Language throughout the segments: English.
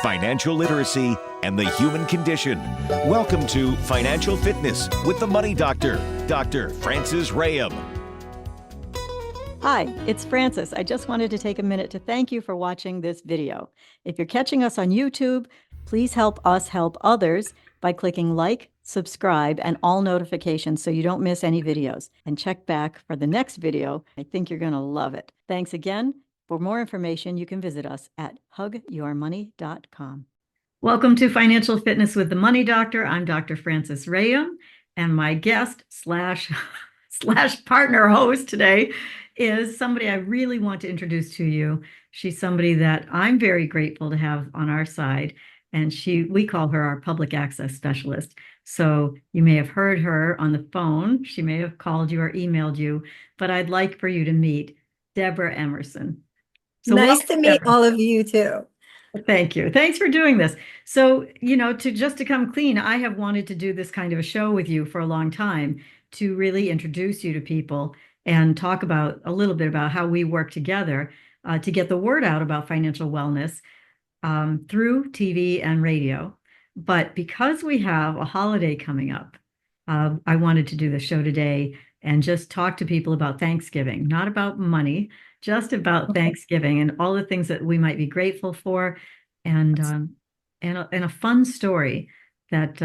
financial literacy, and the human condition. Welcome to Financial Fitness with the Money Doctor, Dr. Frances Rayam. Hi, it's Frances. I just wanted to take a minute to thank you for watching this video. If you're catching us on YouTube, please help us help others by clicking like, subscribe, and all notifications so you don't miss any videos. And check back for the next video. I think you're going to love it. Thanks again. For more information, you can visit us at hugyourmoney.com. Welcome to Financial Fitness with the Money Doctor. I'm Dr. Frances Rayam, and my guest slash partner host today is somebody I really want to introduce to you. She's somebody that I'm very grateful to have on our side, and we call her our public access specialist. So you may have heard her on the phone. She may have called you or emailed you, but I'd like for you to meet Debrah Emerson. So nice to meet all of you too. Thank you. Thanks for doing this. So, to come clean, I have wanted to do this kind of a show with you for a long time to really introduce you to people and talk about a little bit about how we work together to get the word out about financial wellness through TV and radio. But because we have a holiday coming up, I wanted to do the show today and just talk to people about Thanksgiving, not about money, just about Thanksgiving and all the things that we might be grateful for, and a fun story that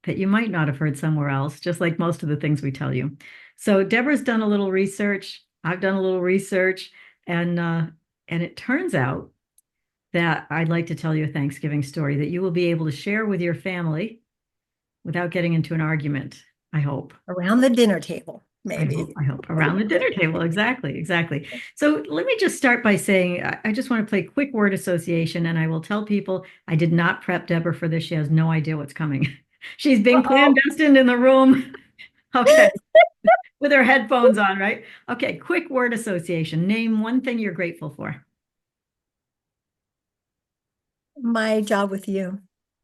you might not have heard somewhere else, just like most of the things we tell you. So Debrah's done a little research. I've done a little research, and it turns out that I'd like to tell you a Thanksgiving story that you will be able to share with your family without getting into an argument, I hope. Around the dinner table, maybe. I hope. Around the dinner table. Exactly. So let me just start by saying, I just want to play quick word association, and I will tell people I did not prep Debrah for this. She has no idea what's coming. She's being clandestine in the room. Okay. With her headphones on, right? Okay. Quick word association. Name one thing you're grateful for. My job with you.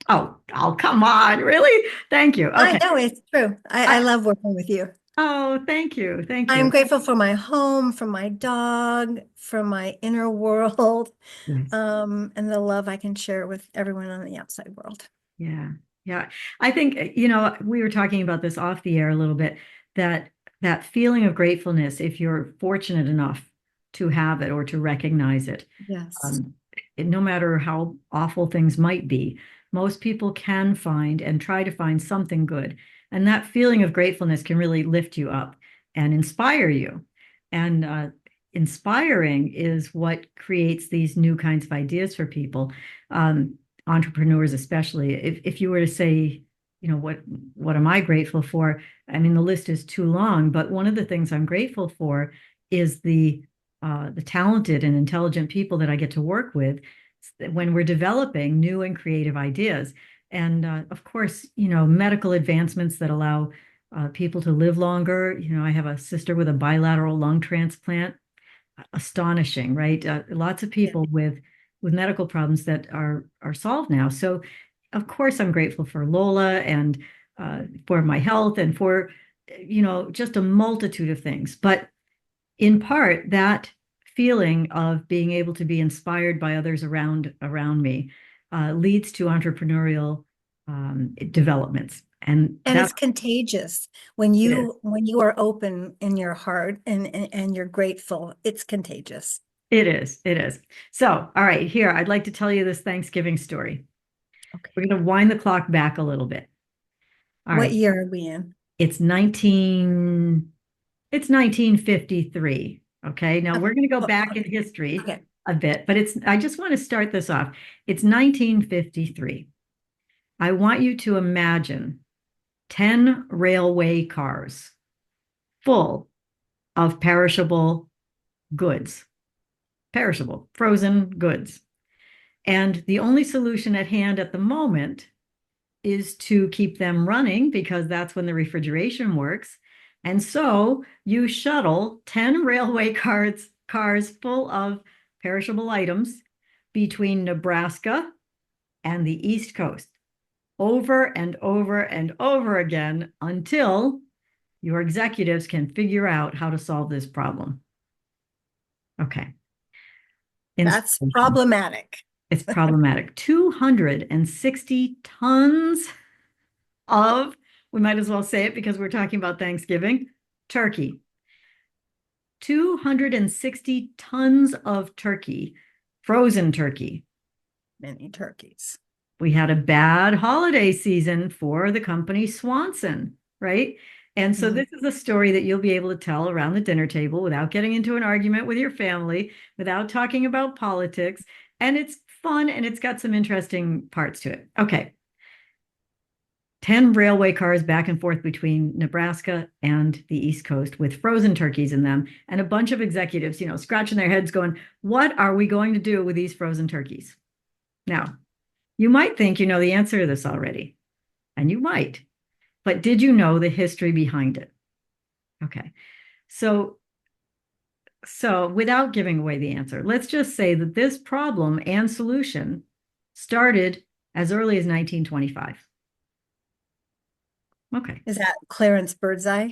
Oh, come on. Really? Thank you. Okay. I know, it's true. I love working with you. Oh, thank you. I'm grateful for my home, for my dog, for my inner world, Nice. And the love I can share with everyone on the outside world. Yeah. I think, we were talking about this off the air a little bit, that feeling of gratefulness, if you're fortunate enough to have it or to recognize it. Yes. No matter how awful things might be, most people can find and try to find something good. And that feeling of gratefulness can really lift you up and inspire you. And inspiring is what creates these new kinds of ideas for people, entrepreneurs especially. If you were to say, what am I grateful for? I mean, the list is too long, but one of the things I'm grateful for is the talented and intelligent people that I get to work with when we're developing new and creative ideas. And of course, medical advancements that allow people to live longer. I have a sister with a bilateral lung transplant. Astonishing, right? Lots of people with medical problems that are solved now. So, of course, I'm grateful for Lola and for my health and for, just a multitude of things. But in part, that feeling of being able to be inspired by others around me leads to entrepreneurial developments, and it's contagious when you are open in your heart and you're grateful. It's contagious. It is. So, all right, here I'd like to tell you this Thanksgiving story. Okay. We're going to wind the clock back a little bit. What year are we in? It's 1953. Okay. Now we're going to go back in history a bit, but I just want to start this off. It's 1953. I want you to imagine 10 railway cars full of perishable goods, perishable, frozen goods. And the only solution at hand at the moment is to keep them running because that's when the refrigeration works. And so you shuttle 10 railway cars full of perishable items between Nebraska and the East Coast over and over and over again until your executives can figure out how to solve this problem. Okay. That's problematic. It's problematic. 260 tons of, we might as well say it because we're talking about Thanksgiving, turkey. 260 tons of turkey, frozen turkey. Many turkeys. We had a bad holiday season for the company Swanson, right? And so this is a story that you'll be able to tell around the dinner table without getting into an argument with your family, without talking about politics. And it's fun and it's got some interesting parts to it. Okay. 10 railway cars back and forth between Nebraska and the East Coast with frozen turkeys in them, and a bunch of executives, scratching their heads going, what are we going to do with these frozen turkeys? Now, you might think you know the answer to this already, and you might, but did you know the history behind it? Okay. So without giving away the answer, let's just say that this problem and solution started as early as 1925. Okay. Is that Clarence Birdseye?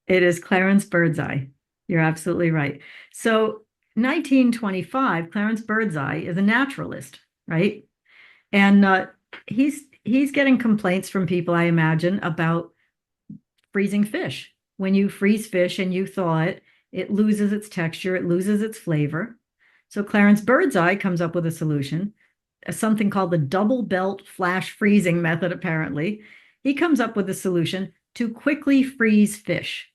It is Clarence Birdseye. You're absolutely right. So 1925, Clarence Birdseye is a naturalist, right? And he's getting complaints from people, I imagine, about freezing fish. When you freeze fish and you thaw it, it loses its texture, it loses its flavor. So Clarence Birdseye comes up with a solution, something called the double belt flash freezing method, apparently. He comes up with a solution to quickly freeze fish.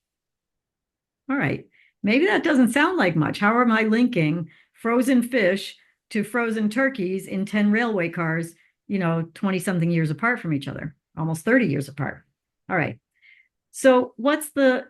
All right, maybe that doesn't sound like much. How am I linking frozen fish to frozen turkeys in 10 railway cars, 20 something years apart from each other, almost 30 years apart? All right. So what's the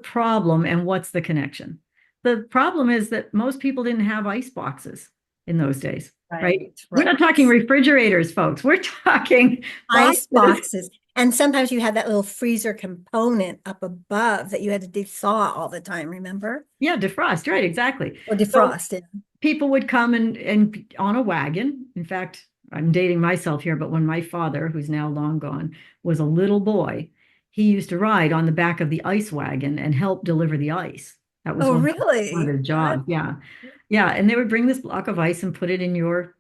problem and what's the connection? The problem is that most people didn't have ice boxes in those days, right? We're not talking refrigerators, folks. We're talking ice boxes. And sometimes you had that little freezer component up above that you had to dethaw all the time, remember? Yeah, defrost, right, exactly. Or defrost. So people would come and on a wagon. In fact, I'm dating myself here, but when my father, who's now long gone, was a little boy, he used to ride on the back of the ice wagon and help deliver the ice. That was one of his jobs. Yeah. Yeah. And they would bring this block of ice and put it in your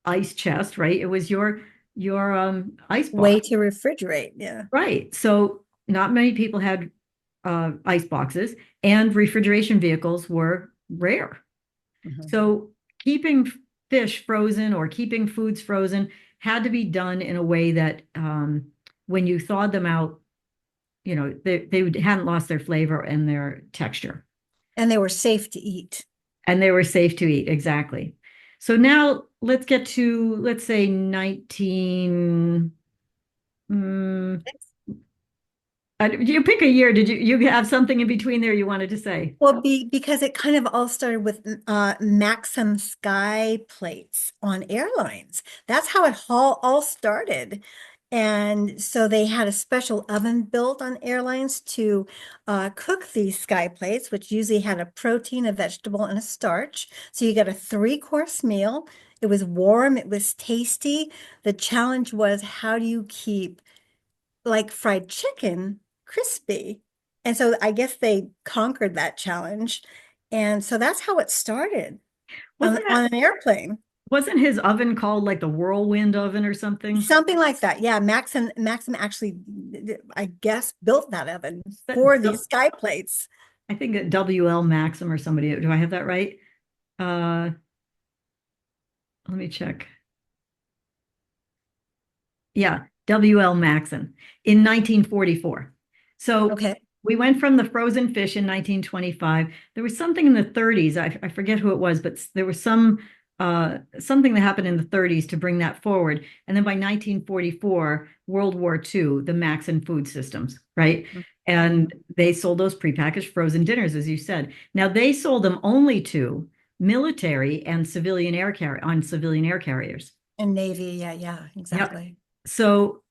ice chest, right? It was your ice box. Way to refrigerate. Yeah. Right. So not many people had ice boxes, and refrigeration vehicles were rare. So keeping fish frozen or keeping foods frozen had to be done in a way that when you thawed them out, they hadn't lost their flavor and their texture. And they were safe to eat. And they were safe to eat, exactly. So now let's get to, let's say 19... you pick a year. Did you have something in between there you wanted to say? Well, because it kind of all started with Maxim sky plates on airlines. That's how it all started. And so they had a special oven built on airlines to cook these sky plates, which usually had a protein, a vegetable, and a starch. So you got a 3-course meal. It was warm. It was tasty. The challenge was, how do you keep like fried chicken crispy? And so I guess they conquered that challenge. And so that's how it started on an airplane. Wasn't his oven called like the whirlwind oven or something? Something like that. Yeah. Maxim actually, I guess, built that oven for these sky plates. I think that W.L. Maxim or somebody. Do I have that right? Let me check. Yeah, W.L. Maxim in 1944. So we went from the frozen fish in 1925. There was something in the 30s. I forget who it was, but there was something that happened in the 30s to bring that forward. And then by 1944, World War II, the Maxim food systems, right? And they sold those prepackaged frozen dinners, as you said. Now they sold them only to military and civilian air carriers. And Navy, yeah, exactly. Yep. So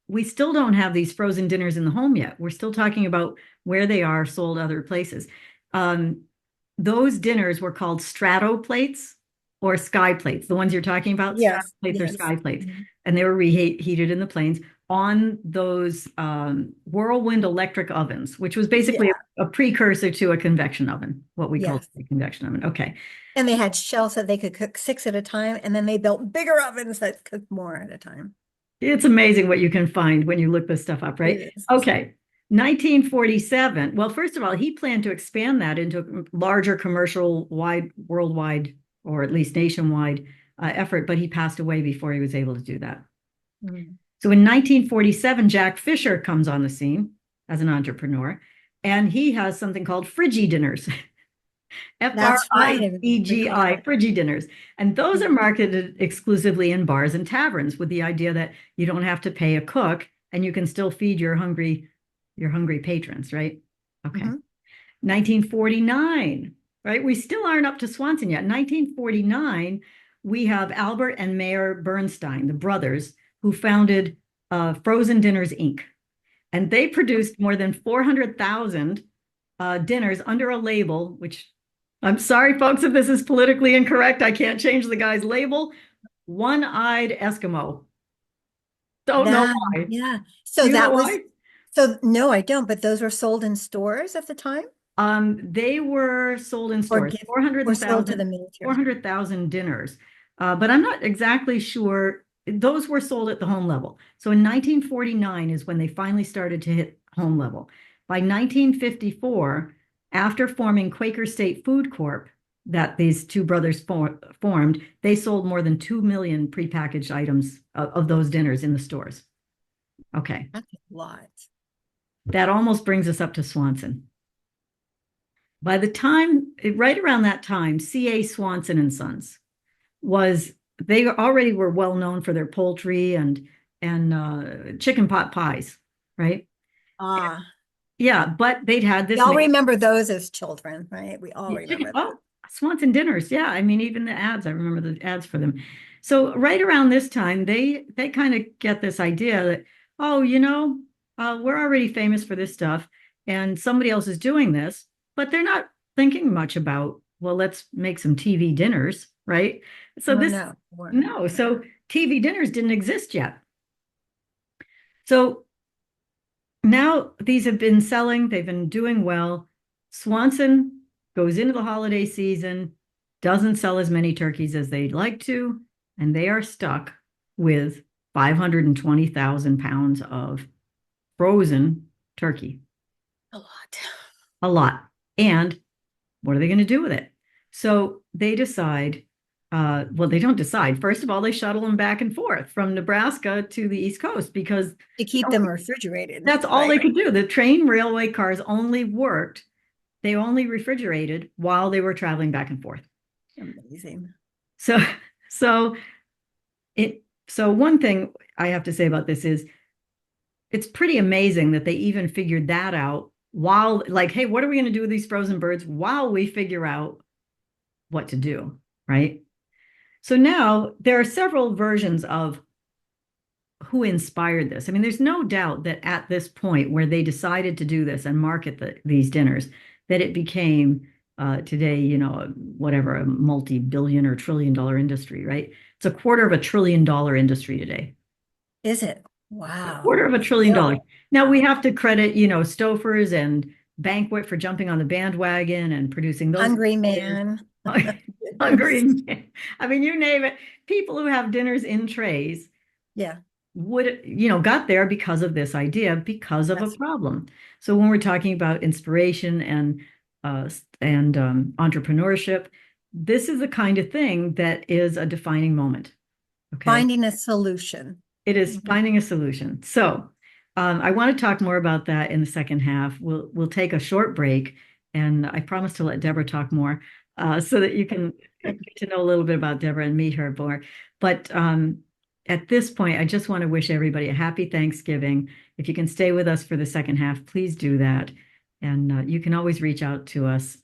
we still don't have these frozen dinners in the home yet. We're still talking about where they are sold other places. Those dinners were called strato plates or sky plates. The ones you're talking about, yes, strato plates or sky plates. And they were reheated in the planes. on those whirlwind electric ovens, which was basically Yeah. a precursor to a convection oven, what we call Yes. a convection oven. Okay. And they had shelves that they could cook 6 at a time, and then they built bigger ovens that cooked more at a time. It's amazing what you can find when you look this stuff up, right? It is. Okay. 1947. Well, first of all, he planned to expand that into a larger commercial wide, worldwide, or at least nationwide effort, but he passed away before he was able to do that. Mm. So in 1947, Jack Fisher comes on the scene as an entrepreneur, and he has something called Frigi dinners. That's right. I recall Frigi-I, that. Frigi dinners. And those are Mhm. marketed exclusively in bars and taverns with the idea that you don't have to pay a cook and you can still feed your hungry patrons, right? Okay. Mhm. 1949, right? We still aren't up to Swanson yet. 1949, we have Albert and Mayer Bernstein, the brothers, who founded Frozen Dinners Inc. And they produced more than 400,000 dinners under a label, which I'm sorry, folks, if this is politically incorrect, I can't change the guy's label. One-eyed Eskimo. Don't know That, why. yeah. Do So you know that was, why? so no, I don't, but those were sold in stores at the time They were sold in or stores, gift or sold to 400,000, the military. 400,000 dinners. But I'm not exactly sure. Those were sold at the home level. So in 1949 is when they finally started to hit home level. By 1954, after forming Quaker State Food Corp, that these two brothers formed, they sold more than 2 million prepackaged items of those dinners in the stores. Okay. That's a lot. That almost brings us up to Swanson. By the time, right around that time, C.A. Swanson and Sons was, they already were well known for their poultry and chicken pot pies, right? Ah, Yeah, but they'd had we this all make remember those as children, right? We all chicken. remember that. Oh, Swanson dinners. Yeah, I mean, even the ads, I remember the ads for them. So right around this time, they kind of get this idea that, oh, we're already famous for this stuff, and somebody else is doing this, but they're not thinking much about, well, let's make some TV dinners, right? So Oh, this, no, we're not. no, so TV dinners didn't exist yet. So now these have been selling, they've been doing well. Swanson goes into the holiday season, doesn't sell as many turkeys as they'd like to, and they are stuck with 520,000 pounds of frozen turkey. A lot. A lot. And what are they going to do with it? So they decide, well, they don't decide. First of all, they shuttle them back and forth from Nebraska to the East Coast because To keep them refrigerated, that's all they right? could do. The train railway cars only worked, they only refrigerated while they were traveling back and forth. Amazing. So, so so one thing I have to say about this is it's pretty amazing that they even figured that out while, like, hey, what are we going to do with these frozen birds while we figure out what to do, right? So now there are several versions of who inspired this. I mean, there's no doubt that at this point where they decided to do this and market these dinners, that it became today, whatever, a multi-billion or trillion-dollar industry, right? It's $250 billion industry today. Is it? A Wow. quarter of $1 trillion. Still. Now we Wow. have to credit, Stouffer's and Banquet for jumping on the bandwagon and producing those Hungry players. man. Hungry Goodness. man. I mean, you name it. People who have dinners in trays Yeah, got there because of this idea, because of a that's problem. So when we're talking about inspiration and entrepreneurship, this is the kind of thing that is a defining moment. Okay. finding a solution. It is Mhm. finding a solution. So I want to talk more about that in the second half. We'll take a short break, and I promise to let Debrah talk more so that you can get to know a little bit about Debrah and meet her more. But at this point, I just want to wish everybody a happy Thanksgiving. If you can stay with us for the second half, please do that. And you can always reach out to us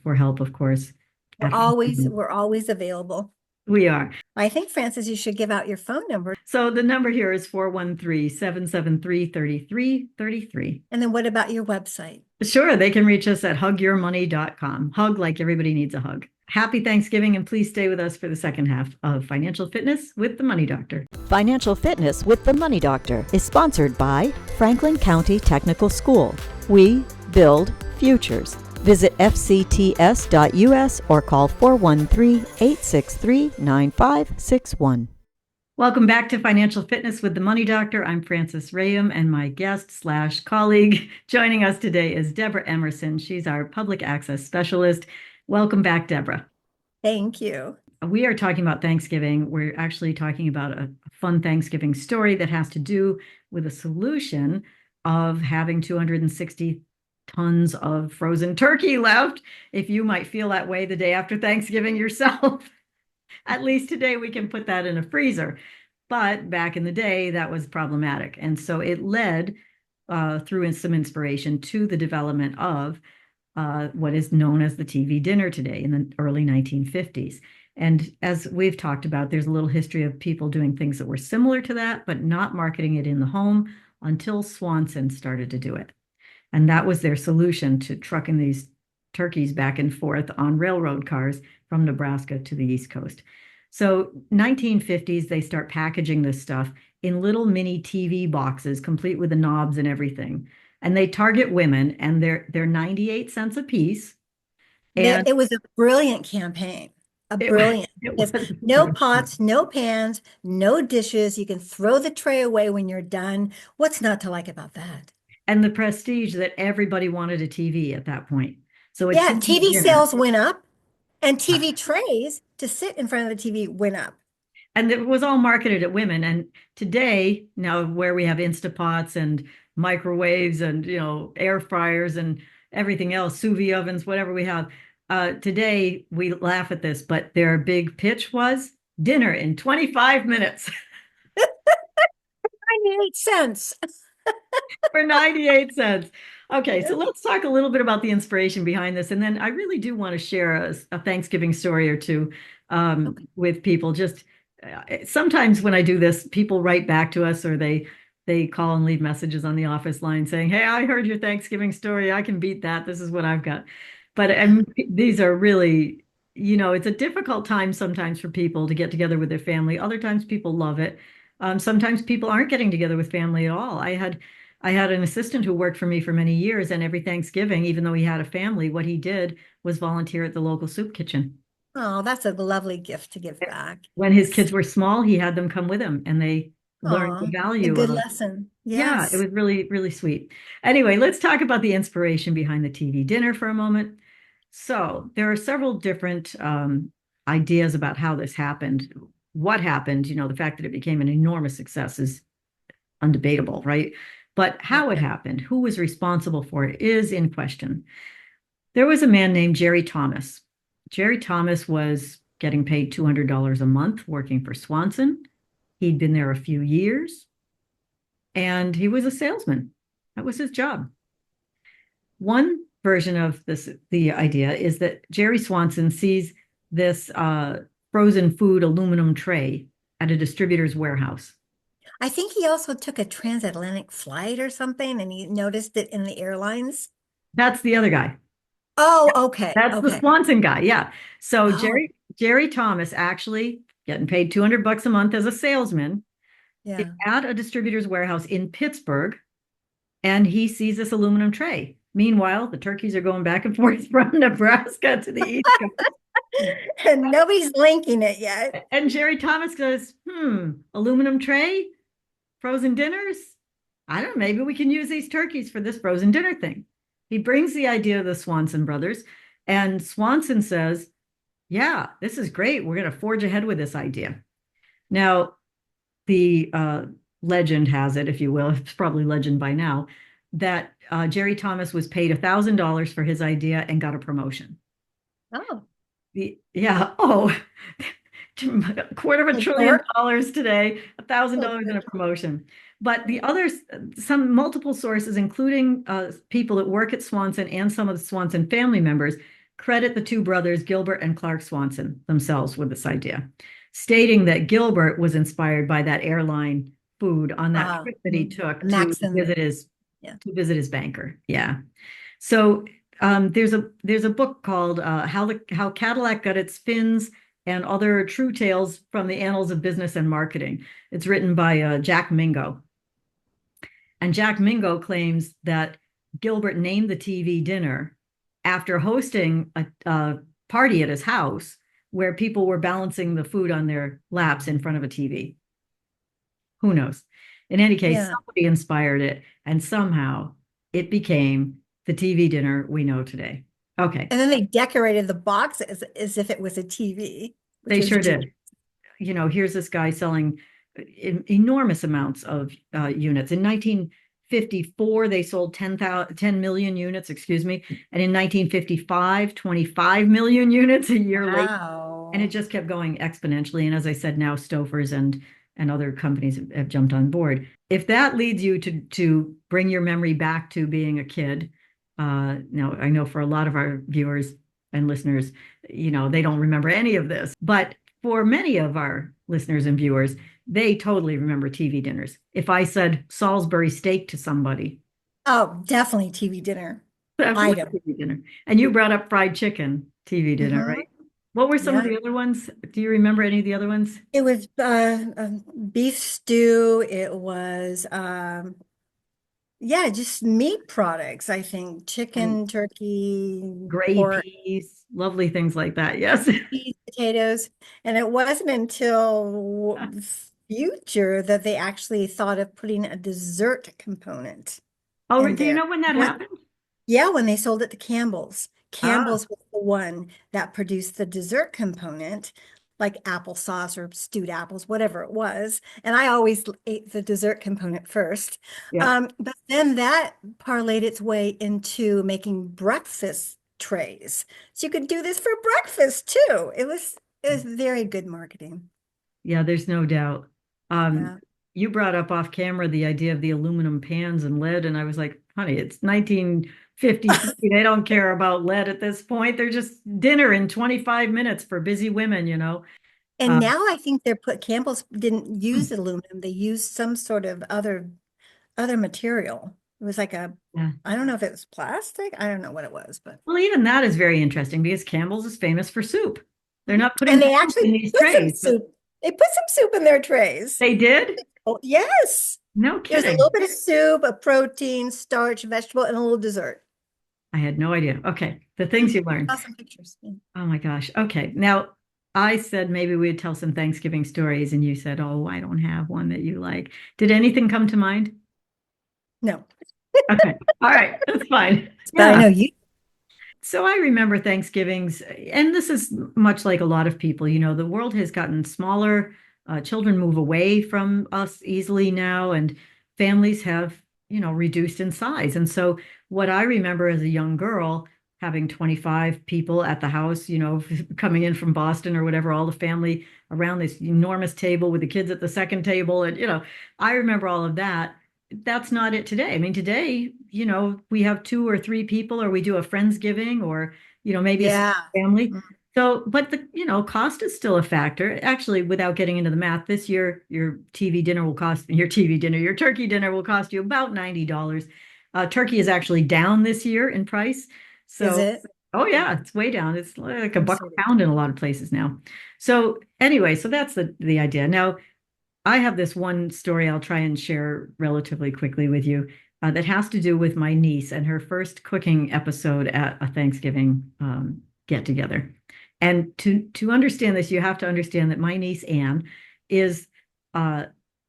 for help, of course. We're always available. We are. I think, Frances, you should give out your phone number. So the number here is 413-773-3333. And then what about your website? Sure, they can reach us at hugyourmoney.com. Hug like everybody needs a hug. Happy Thanksgiving, and please stay with us for the second half of Financial Fitness with the Money Doctor. Financial Fitness with the Money Doctor is sponsored by Franklin County Technical School. We build futures. Visit fcts.us or call 413-863-9561. Welcome back to Financial Fitness with the Money Doctor. I'm Frances Rayam, and my guest/colleague joining us today is Debrah Emerson. She's our public access specialist. Welcome back, Debrah. Thank you. We are talking about Thanksgiving. We're actually talking about a fun Thanksgiving story that has to do with a solution of having 260 tons of frozen turkey left. If you might feel that way the day after Thanksgiving yourself, at least today we can put that in a freezer. But back in the day, that was problematic. And so it led through some inspiration to the development of what is known as the TV dinner today in the early 1950s. And as we've talked about, there's a little history of people doing things that were similar to that, but not marketing it in the home until Swanson started to do it. And that was their solution to trucking these turkeys back and forth on railroad cars from Nebraska to the East Coast. So 1950s, they start packaging this stuff in little mini TV boxes, complete with the knobs and everything. And they target women, and they're 98 cents a piece. And it was a brilliant campaign. Brilliant. No pots, no pans, no dishes. You can throw the tray away when you're done. What's not to like about that? And the prestige that everybody wanted a TV at that point. So yeah, TV sales went up, and TV trays to sit in front of the TV went up. And it was all marketed at women. And today, now where we have Instapots and microwaves and air fryers and everything else, sous vide ovens, whatever we have, today we laugh at this, but their big pitch was dinner in 25 minutes. 98 cents. For 98 cents. Okay, so let's talk a little bit about the inspiration behind this. And then I really do want to share a Thanksgiving story or two with people. Just sometimes when I do this, people write back to us, or they call and leave messages on the office line saying, hey, I heard your Thanksgiving story. I can beat that. This is what I've got. But these are really, it's a difficult time sometimes for people to get together with their family. Other times people love it. Sometimes people aren't getting together with family at all. I had an assistant who worked for me for many years, and every Thanksgiving, even though he had a family, what he did was volunteer at the local soup kitchen. Oh, that's a lovely gift to give back. When his kids were small, he had them come with him, and they learned the value. A good lesson. Yes. Yeah, it was really, really sweet. Anyway, let's talk about the inspiration behind the TV dinner for a moment. So there are several different ideas about how this happened. What happened, the fact that it became an enormous success is undebatable, right? But how it happened, who was responsible for it, is in question. There was a man named Jerry Thomas. Jerry Thomas was getting paid $200 a month working for Swanson. He'd been there a few years, and he was a salesman. That was his job. One version of the idea is that Jerry Swanson sees this frozen food aluminum tray at a distributor's warehouse. I think he also took a transatlantic flight or something, and he noticed it in the airlines. That's the other guy. Oh, okay. That's the Swanson guy. Yeah. So Jerry Thomas actually getting paid $200 a month as a salesman at a distributor's warehouse in Pittsburgh, and he sees this aluminum tray. Meanwhile, the turkeys are going back and forth from Nebraska to the East Coast. And nobody's linking it yet. And Jerry Thomas goes, aluminum tray, frozen dinners? I don't know, maybe we can use these turkeys for this frozen dinner thing. He brings the idea to the Swanson brothers, and Swanson says, yeah, this is great. We're going to forge ahead with this idea. Now, the legend has it, if you will, it's probably legend by now, that Jerry Thomas was paid $1,000 for his idea and got a promotion. Oh. $250 billion today, $1,000 in a promotion. But the others, some multiple sources, including people that work at Swanson and some of the Swanson family members, credit the two brothers, Gilbert and Clark Swanson, themselves with this idea, stating that Gilbert was inspired by that airline food on that trip that he took Maxim. to visit his banker. Yeah. So there's a book called How Cadillac Got Its Fins and Other True Tales from the Annals of Business and Marketing. It's written by Jack Mingo. And Jack Mingo claims that Gilbert named the TV dinner after hosting a party at his house where people were balancing the food on their laps in front of a TV. Who knows? In any case, somebody inspired it, and somehow it became the TV dinner we know today. Okay. And then they decorated the box as if it was a TV. They sure did. You know, here's this guy selling enormous amounts of units. In 1954, they sold 10 million units, excuse me. And in 1955, 25 million units a year later. And it just kept going exponentially. And as I said, now Stouffer's and other companies have jumped on board. If that leads you to bring your memory back to being a kid, now I know for a lot of our viewers and listeners, you know, they don't remember any of this, but for many of our listeners and viewers, they totally remember TV dinners. If I said Salisbury steak to somebody. Oh, definitely TV dinner. TV dinner. And you brought up fried chicken TV dinner, right? What were some of the other ones? Do you remember any of the other ones? It was beef stew. It was, just meat products, I think. Chicken, turkey, gray pork, peas, lovely things like that. Yes. peas, potatoes. And it wasn't until future that they actually thought of putting a dessert component. Oh, do you know when that happened? Yeah, when they sold it to Campbell's. Campbell's was the one that produced the dessert component, like applesauce or stewed apples, whatever it was. And I always ate the dessert component first. Yeah. But then that parlayed its way into making breakfast trays. So you could do this for breakfast too. It was very good marketing. Yeah, there's no doubt. You brought up off camera the idea of the aluminum pans and lead, and I was like, honey, it's 1953. They don't care about lead at this point. They're just dinner in 25 minutes for busy women, you know. And now I think Campbell's didn't use aluminum. They used some sort of other material. It was like I don't know if it was plastic. I don't know what it was, but. Well, even that is very interesting because Campbell's is famous for soup. They're not putting and they actually in these trays. Soup. They put some soup in their trays. They did? Oh, yes. No kidding. There's a little bit of soup, a protein, starch, vegetable, and a little dessert. I had no idea. Okay. The things you learned. Awesome pictures. Yeah. Oh my gosh. Okay. Now, I said maybe we'd tell some Thanksgiving stories, and you said, oh, I don't have one that you like. Did anything come to mind? No. Okay. All right. That's fine. But I know you. So I remember Thanksgivings, and this is much like a lot of people, you know, the world has gotten smaller. Children move away from us easily now, and families have, you know, reduced in size. And so what I remember as a young girl, having 25 people at the house, you know, coming in from Boston or whatever, all the family around this enormous table with the kids at the second table. And, you know, I remember all of that. That's not it today. I mean, today, you know, we have 2 or 3 people, or we do a Friendsgiving, or, you know, maybe a family. Mm-hmm. So, but the, you know, cost is still a factor. Actually, without getting into the math, this year, your turkey dinner will cost you about $90. Turkey is actually down this year in price. So, is it? Oh yeah, it's way down. It's like $1 a pound in a lot of places now. So anyway, so that's the idea. Now, I have this one story I'll try and share relatively quickly with you that has to do with my niece and her first cooking episode at a Thanksgiving get together. And to understand this, you have to understand that my niece Anne is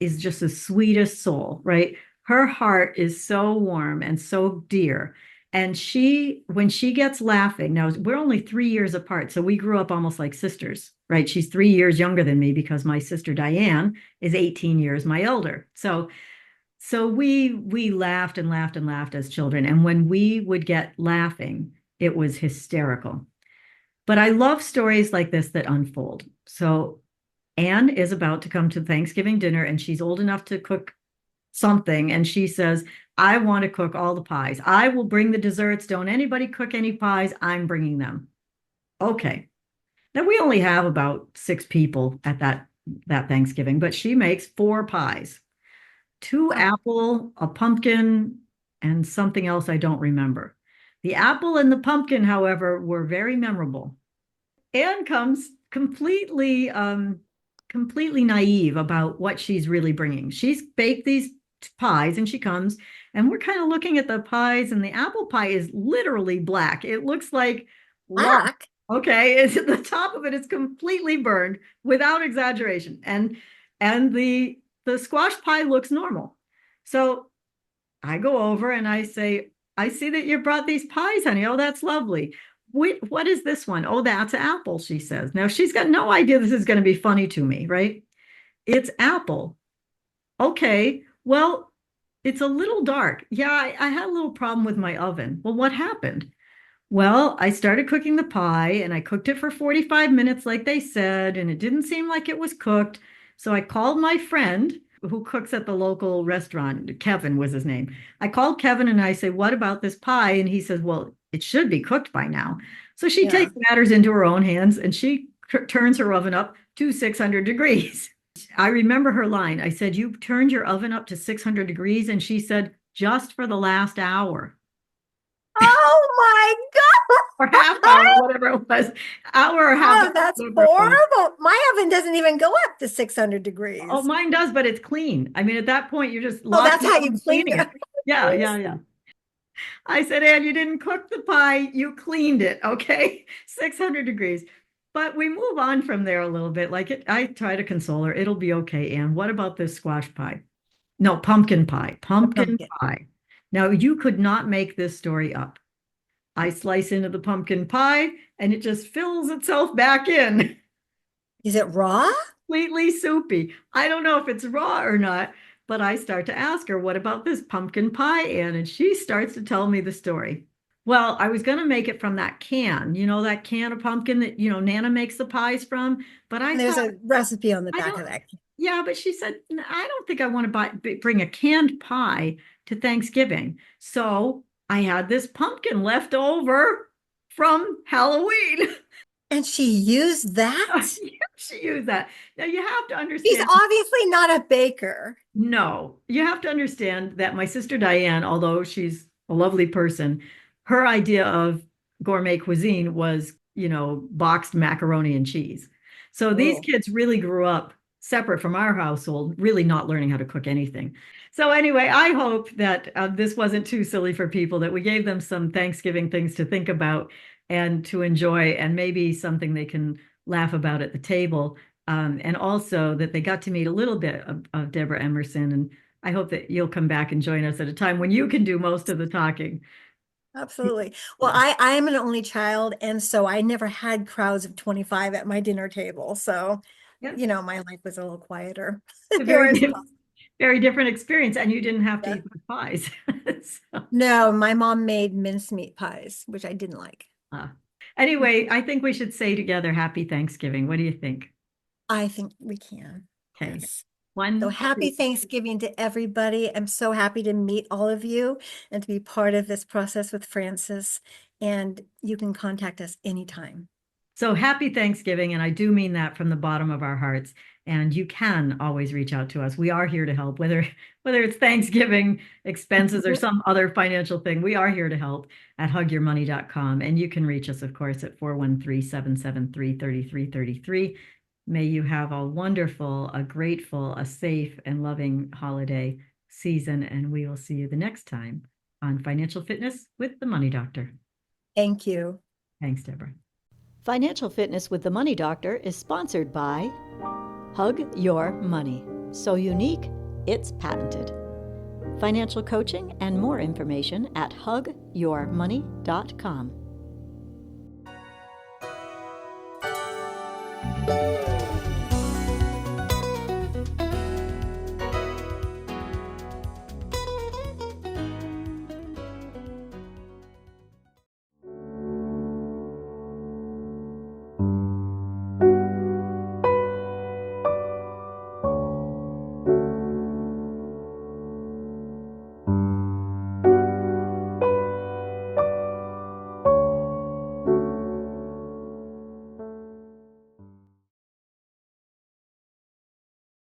just the sweetest soul, right? Her heart is so warm and so dear. And when she gets laughing, now we're only 3 years apart, so we grew up almost like sisters, right? She's 3 years younger than me because my sister Diane is 18 years my elder. So we laughed and laughed and laughed as children. And when we would get laughing, it was hysterical. But I love stories like this that unfold. So Anne is about to come to Thanksgiving dinner, and she's old enough to cook something. And she says, I want to cook all the pies. I will bring the desserts. Don't anybody cook any pies. I'm bringing them. Okay. Now we only have about 6 people at that Thanksgiving, but she makes 4 pies. 2 Wow. apple, a pumpkin, and something else I don't remember. The apple and the pumpkin, however, were very memorable. Anne comes completely naive about what she's really bringing. She's baked these pies and she comes and we're kind of looking at the pies and the apple pie is literally black. It looks like lava. Black. Okay, it's at the top of it is completely burned without exaggeration. And the squash pie looks normal. So I go over and I say, I see that you brought these pies, honey. Oh, that's lovely. What is this one? Oh, that's apple, she says. Now she's got no idea this is going to be funny to me, right? It's apple. Okay, well, it's a little dark. Yeah, I had a little problem with my oven. Well, what happened? Well, I started cooking the pie and I cooked it for 45 minutes, like they said, and it didn't seem like it was cooked. So I called my friend who cooks at the local restaurant. Kevin was his name. I called Kevin and I say, "What about this pie?" And he says, "Well, it should be cooked by now." So she Yeah. takes matters into her own hands and she turns her oven up to 600 degrees. I remember her line. I said, "You turned your oven up to 600 degrees?" And she said, "Just for the last hour." Oh my Or half hour, whatever it was, hour or half God. hour. Oh, that's whatever it was. horrible. My oven doesn't even go up to 600 degrees. Oh, mine does, but it's clean. I mean, at that point, you're just Oh, that's locking how it you and clean cleaning it. Yeah. I said, "Ann, you didn't cook the pie, you cleaned it, okay?" 600 degrees. But we move on from there a little bit. I try to console her. It'll be okay, Ann. What about this squash pie? No, pumpkin pie. Pumpkin Pumpkin. pie. Now, you could not make this story up. I slice into the pumpkin pie and it just fills itself back in. Is it raw? Completely soupy. I don't know if it's raw or not, but I start to ask her, "What about this pumpkin pie, Anne?" And she starts to tell me the story. Well, I was going to make it from that can, that can of pumpkin that, Nana makes the pies from. But I And there's thought, a recipe on the I back don't, of that. yeah, but she said, "I don't think I want to bring a canned pie to Thanksgiving." So I had this pumpkin left over from Halloween. And she used that? She used that. Now you have to She's understand. obviously not a baker. No, you have to understand that my sister Diane, although she's a lovely person, her idea of gourmet cuisine was, boxed macaroni and cheese. So these Oh. kids really grew up separate from our household, really not learning how to cook anything. So anyway, I hope that this wasn't too silly for people, that we gave them some Thanksgiving things to think about and to enjoy, and maybe something they can laugh about at the table. And also that they got to meet a little bit of Debrah Emerson. And I hope that you'll come back and join us at a time when you can do most of the talking. Absolutely. Well, Yeah. I am an only child, and so I never had crowds of 25 at my dinner table. So, Yeah. My life was a little quieter. It's a very, Yours very different experience. And you didn't have to Yeah. eat the pies. So, No, my mom made mincemeat pies, which I didn't like. anyway, I think we should say together, Happy Thanksgiving. What do you think? I think we can. Okay. Yes. One, So happy two. Thanksgiving to everybody. I'm so happy to meet all of you and to be part of this process with Frances. And you can contact us anytime. So happy Thanksgiving. And I do mean that from the bottom of our hearts. And you can always reach out to us. We are here to help, whether it's Thanksgiving expenses or some other financial thing. We are here to help at hugyourmoney.com. And you can reach us, of course, at 413-773-3333. May you have a wonderful, a grateful, a safe, and loving holiday season. And we will see you the next time on Financial Fitness with the Money Doctor. Thank you. Thanks, Debrah. Financial Fitness with the Money Doctor is sponsored by Hug Your Money. So unique, it's patented. Financial coaching and more information at hugyourmoney.com.